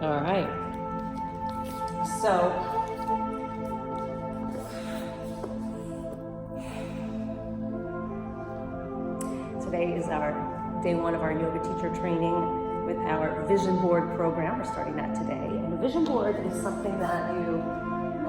All right. So, today is our day one of our yoga teacher training with our vision board program. We're starting that today. And a vision board is something that you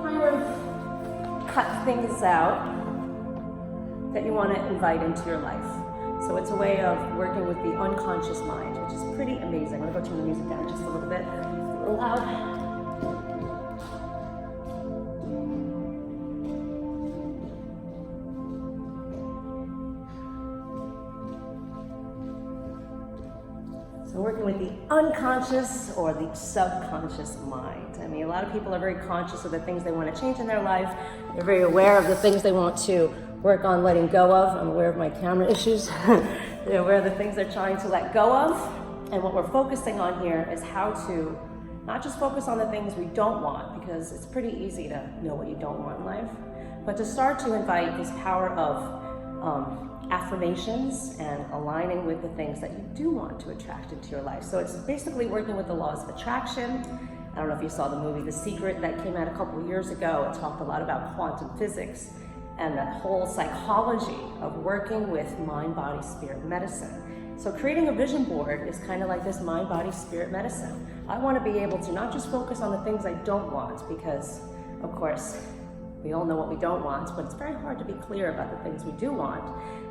kind of cut things out that you want to invite into your life. So it's a way of working with the unconscious mind, which is pretty amazing. I'm going to go turn the music down just a little bit. A little loud. So working with the unconscious or the subconscious mind. I mean, a lot of people are very conscious of the things they want to change in their life. They're very aware of the things they want to work on letting go of. I'm aware of my camera issues. They're aware of the things they're trying to let go of. And what we're focusing on here is how to not just focus on the things we don't want, because it's pretty easy to know what you don't want in life, but to start to invite this power of affirmations and aligning with the things that you do want to attract into your life. So it's basically working with the laws of attraction. I don't know if you saw the movie The Secret that came out a couple of years ago. It talked a lot about quantum physics and that whole psychology of working with mind, body, spirit medicine. So creating a vision board is kind of like this mind, body, spirit medicine. I want to be able to not just focus on the things I don't want, because of course, we all know what we don't want, but it's very hard to be clear about the things we do want.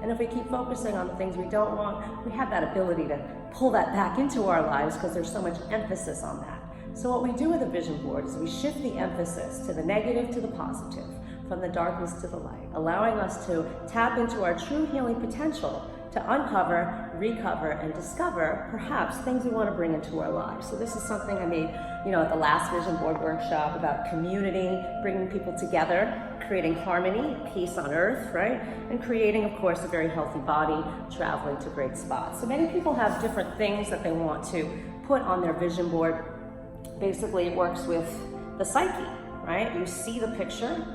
And if we keep focusing on the things we don't want, we have that ability to pull that back into our lives because there's so much emphasis on that. So what we do with a vision board is we shift the emphasis to the negative to the positive, from the darkness to the light, allowing us to tap into our true healing potential to uncover, recover, and discover perhaps things we want to bring into our lives. So this is something I made, at the last vision board workshop about community, bringing people together, creating harmony, peace on earth, right? And creating, of course, a very healthy body, traveling to great spots. So many people have different things that they want to put on their vision board. Basically, it works with the psyche, right? You see the picture.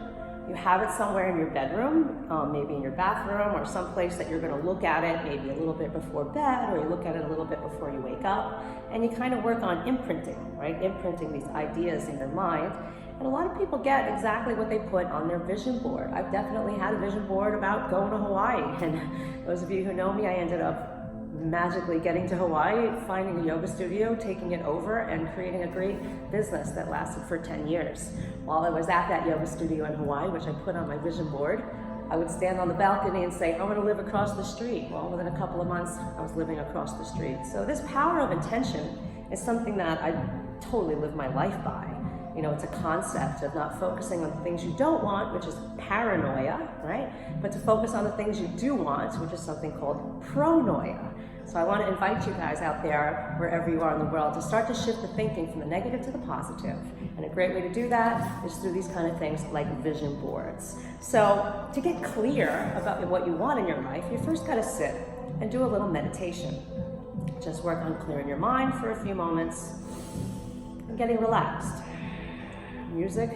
You have it somewhere in your bedroom, maybe in your bathroom, or someplace that you're going to look at it maybe a little bit before bed, or you look at it a little bit before you wake up, and you kind of work on imprinting, right? Imprinting these ideas in your mind. And a lot of people get exactly what they put on their vision board. I've definitely had a vision board about going to Hawaii, and those of you who know me, I ended up magically getting to Hawaii, finding a yoga studio, taking it over, and creating a great business that lasted for 10 years. While I was at that yoga studio in Hawaii, which I put on my vision board, I would stand on the balcony and say, I'm going to live across the street. Well, within a couple of months, I was living across the street. So this power of intention is something that I totally live my life by. It's a concept of not focusing on the things you don't want, which is paranoia, right? But to focus on the things you do want, which is something called pronoia. So I want to invite you guys out there, wherever you are in the world, to start to shift the thinking from the negative to the positive. And a great way to do that is through these kind of things like vision boards. So to get clear about what you want in your life, you first got to sit and do a little meditation. Just work on clearing your mind for a few moments and getting relaxed. Music,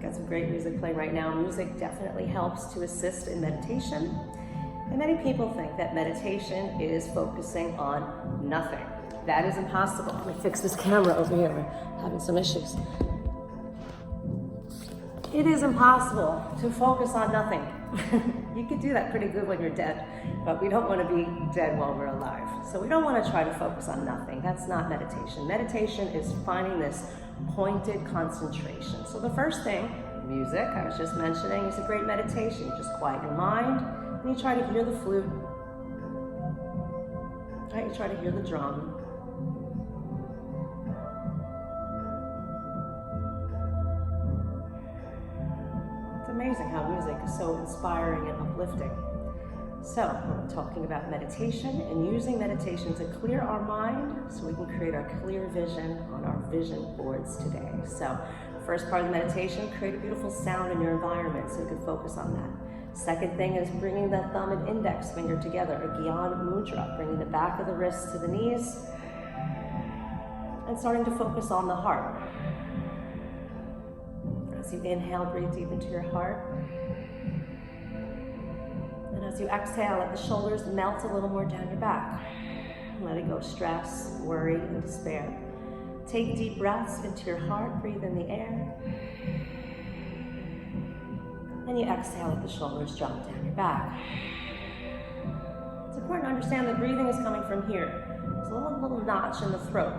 got some great music playing right now. Music definitely helps to assist in meditation. And many people think that meditation is focusing on nothing. That is impossible. Let me fix this camera over here. We're having some issues. It is impossible to focus on nothing. You can do that pretty good when you're dead, but we don't want to be dead while we're alive. So we don't want to try to focus on nothing. That's not meditation. Meditation is finding this pointed concentration. So the first thing, music, I was just mentioning, is a great meditation. You just quiet your mind, and you try to hear the flute. Right, you try to hear the drum. It's amazing how music is so inspiring and uplifting. So we're talking about meditation and using meditation to clear our mind so we can create our clear vision on our vision boards today. So first part of the meditation, create a beautiful sound in your environment so you can focus on that. Second thing is bringing the thumb and index finger together, a Gyan Mudra, bringing the back of the wrists to the knees and starting to focus on the heart. As you inhale, breathe deep into your heart. And as you exhale, let the shoulders melt a little more down your back. Letting go of stress, worry, and despair. Take deep breaths into your heart, breathe in the air. And you exhale, let the shoulders drop down your back. It's important to understand that breathing is coming from here. There's a little notch in the throat.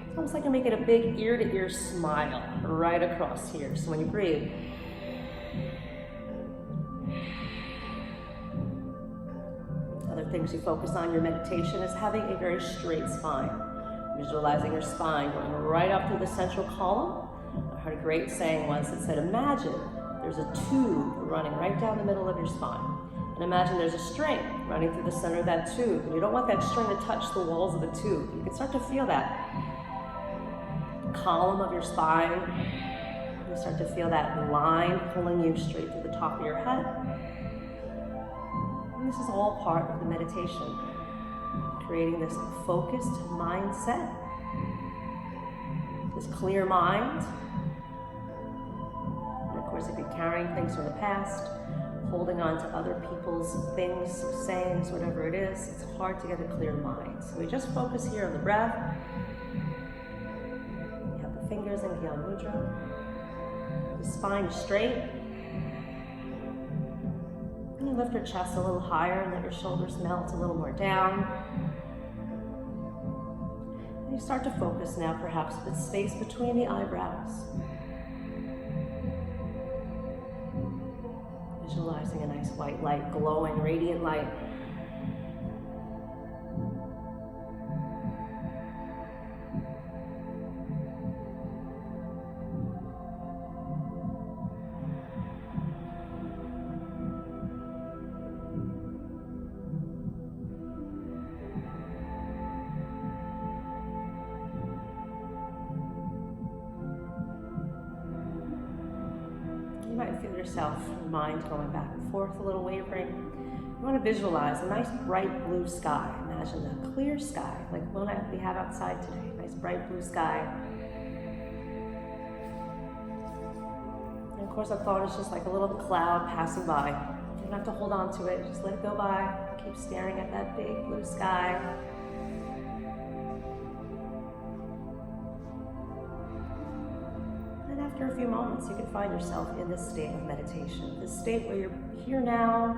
It's almost like you're making a big ear-to-ear smile right across here. So when you breathe, other things you focus on in your meditation is having a very straight spine. Visualizing your spine going right up through the central column. I heard a great saying once that said, imagine there's a tube running right down the middle of your spine. And imagine there's a string running through the center of that tube. And you don't want that string to touch the walls of the tube. You can start to feel that column of your spine. You start to feel that line pulling you straight through the top of your head. And this is all part of the meditation. Creating this focused mindset, this clear mind. And of course, if you're carrying things from the past, holding on to other people's things, sayings, whatever it is, it's hard to get a clear mind. So we just focus here on the breath. You have the fingers in Gyan Mudra. The spine is straight. And you lift your chest a little higher and let your shoulders melt a little more down. And you start to focus now perhaps the space between the eyebrows. Visualizing a nice white light, glowing, radiant light. You might feel yourself, your mind going back and forth, a little wavering. You want to visualize a nice bright blue sky. Imagine a clear sky, like the one we have outside today. Nice bright blue sky. And of course, a thought is just like a little cloud passing by. You don't have to hold on to it, just let it go by. Keep staring at that big blue sky. After a few moments, you can find yourself in this state of meditation, this state where you're here now.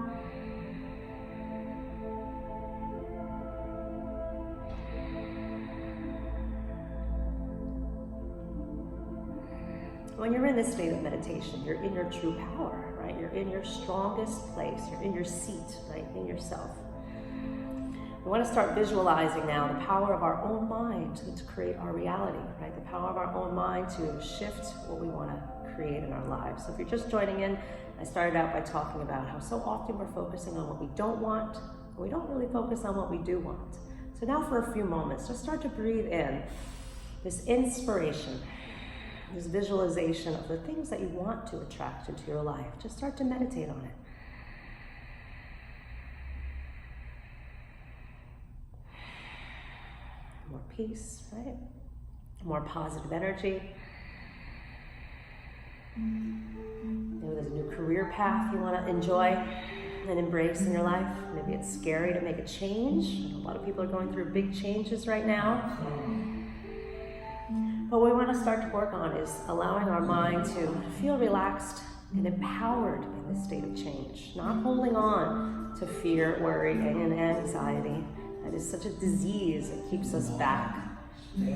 When you're in this state of meditation, you're in your true power, right? You're in your strongest place. You're in your seat, right? In yourself. We want to start visualizing now the power of our own mind to create our reality, right? The power of our own mind to shift what we want to create in our lives. So if you're just joining in, I started out by talking about how so often we're focusing on what we don't want, and we don't really focus on what we do want. So now for a few moments, just start to breathe in this inspiration, this visualization of the things that you want to attract into your life. Just start to meditate on it. More peace, right? More positive energy. Maybe there's a new career path you want to enjoy and embrace in your life. Maybe it's scary to make a change. A lot of people are going through big changes right now. But what we want to start to work on is allowing our mind to feel relaxed and empowered in this state of change, not holding on to fear, worry, and anxiety. That is such a disease. It keeps us back. The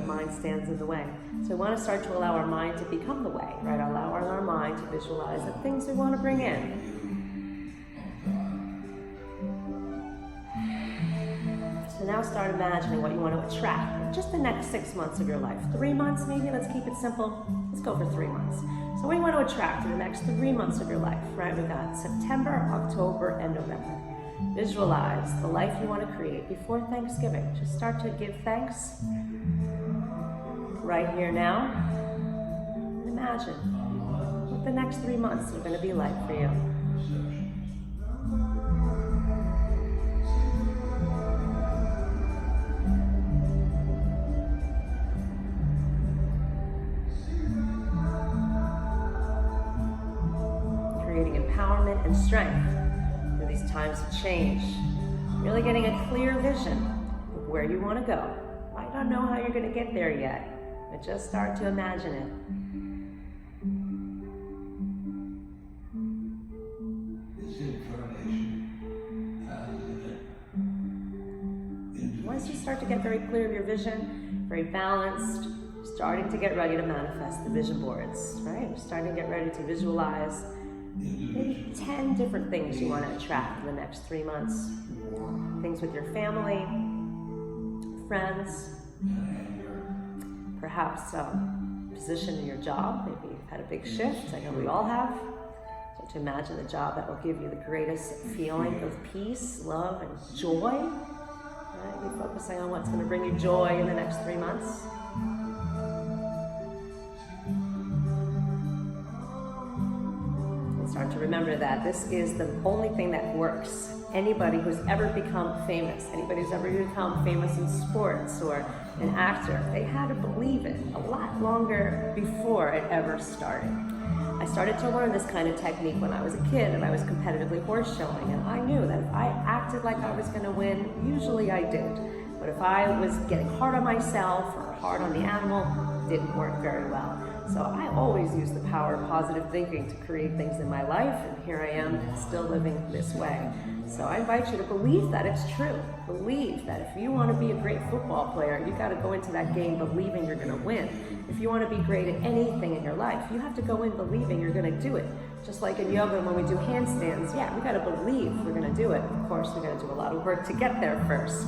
mind stands in the way. So we want to start to allow our mind to become the way, right? Allow our mind to visualize the things we want to bring in. So now start imagining what you want to attract in just the next 6 months of your life. 3 months maybe, let's keep it simple. Let's go for 3 months. So what do you want to attract in the next 3 months of your life, right? We've got September, October, and November. Visualize the life you want to create before Thanksgiving. Just start to give thanks right here now. And imagine what the next 3 months are going to be like for you. Creating empowerment and strength through these times of change. Really getting a clear vision of where you want to go, might not know how you're going to get there yet, but just start to imagine it. Once you start to get very clear of your vision, very balanced, starting to get ready to manifest the vision boards, right? You're starting to get ready to visualize maybe 10 different things you want to attract in the next 3 months. Things with your family, friends, perhaps position in your job. Maybe you've had a big shift. I know we all have. So to imagine the job that will give you the greatest feeling of peace, love, and joy. Right? You're focusing on what's going to bring you joy in the next 3 months. And start to remember that this is the only thing that works. Anybody who's ever become famous, anybody who's ever become famous in sports or an actor, they had to believe it a lot longer before it ever started. I started to learn this kind of technique when I was a kid and I was competitively horse showing, and I knew that if I acted like I was going to win, usually I did. But if I was getting hard on myself or hard on the animal, it didn't work very well. So I always use the power of positive thinking to create things in my life, and here I am still living this way. So I invite you to believe that it's true. Believe that if you want to be a great football player, you got to go into that game believing you're going to win. If you want to be great at anything in your life, you have to go in believing you're going to do it. Just like in yoga when we do handstands, yeah, we got to believe we're going to do it. Of course, we're going to do a lot of work to get there first.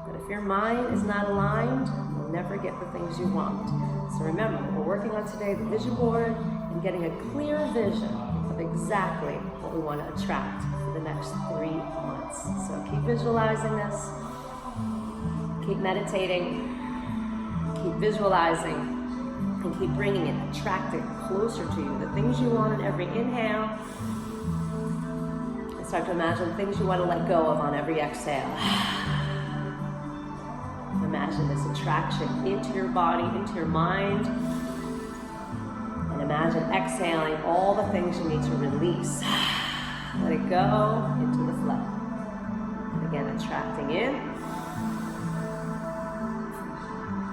But if your mind is not aligned, you'll never get the things you want. So remember, we're working on today the vision board and getting a clear vision of exactly what we want to attract for the next 3 months. So keep visualizing this, keep meditating, keep visualizing, and keep bringing it, attract it closer to you. The things you want in every inhale, and start to imagine things you want to let go of on every exhale. Imagine this attraction into your body, into your mind, and imagine exhaling all the things you need to release. Let it go into the flow. And again, attracting in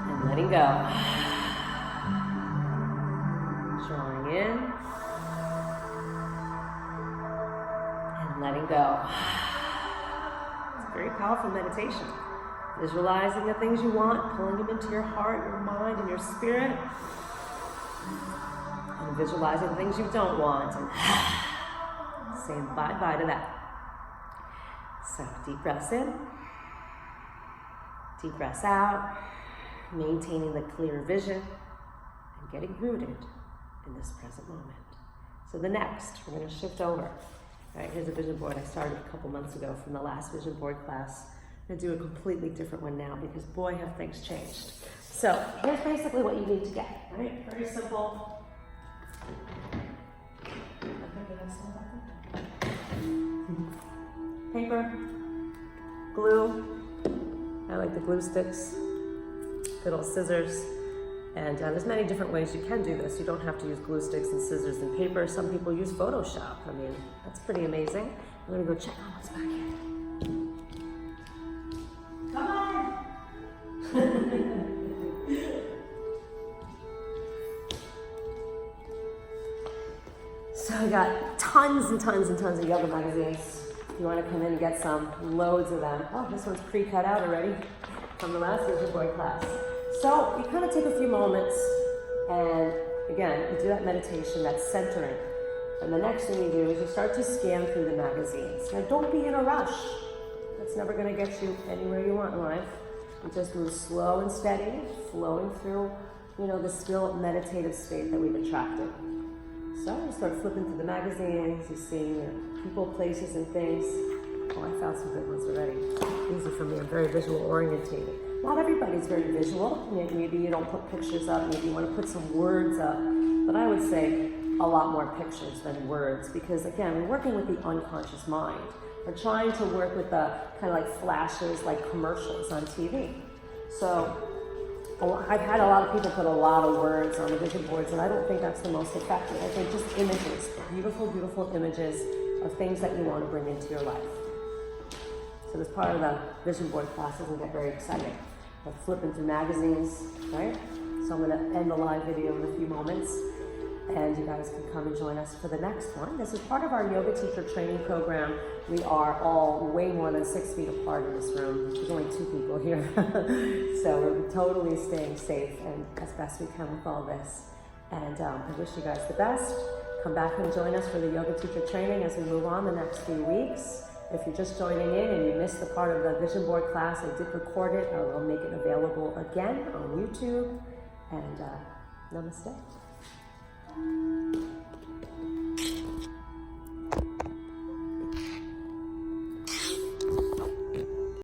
and letting go. Drawing in and letting go. It's a very powerful meditation. Visualizing the things you want, pulling them into your heart, your mind, and your spirit. And visualizing the things you don't want. And saying bye-bye to that. So deep breaths in. Deep breaths out. Maintaining the clear vision. And getting rooted in this present moment. So the next, we're going to shift over. All right, here's a vision board I started a couple months ago from the last vision board class. I'm going to do a completely different one now because boy have things changed. So here's basically what you need to get, right? Very simple. Paper, glue. I like the glue sticks, good old scissors. And there's many different ways you can do this. You don't have to use glue sticks and scissors and paper. Some people use Photoshop. I mean, that's pretty amazing. I'm going to go check out what's back here. Come on! So I got tons and tons and tons of yoga magazines. If you want to come in and get some, loads of them. Oh, this one's pre-cut out already from the last vision board class. So you kind of take a few moments and again, you do that meditation, that centering. And the next thing you do is you start to scan through the magazines. Now don't be in a rush. That's never going to get you anywhere you want in life. You just move slow and steady, flowing through, the still meditative state that we've attracted. So you start flipping through the magazines, you see people, places, and things. Oh, I found some good ones already. These are for me. I'm very visual orientated. Not everybody's very visual. Maybe you don't put pictures up. Maybe you want to put some words up. But I would say a lot more pictures than words because, again, we're working with the unconscious mind. We're trying to work with the kind of like flashes, like commercials on TV. So I've had a lot of people put a lot of words on the vision boards, and I don't think that's the most effective. I think just images, beautiful, beautiful images of things that you want to bring into your life. So this part of the vision board class doesn't get very exciting. like flipping through magazines, right? So I'm gonna end the live video in a few moments, and you guys can come and join us for the next one. This is part of our yoga teacher training program. We are all way more than 6 feet apart in this room. There's only 2 people here. So we're totally staying safe and as best we can with all this. And I wish you guys the best. Come back and join us for the yoga teacher training as we move on the next few weeks. If you're just joining in and you missed the part of the vision board class, I did record it. I will make it available again on YouTube. And namaste.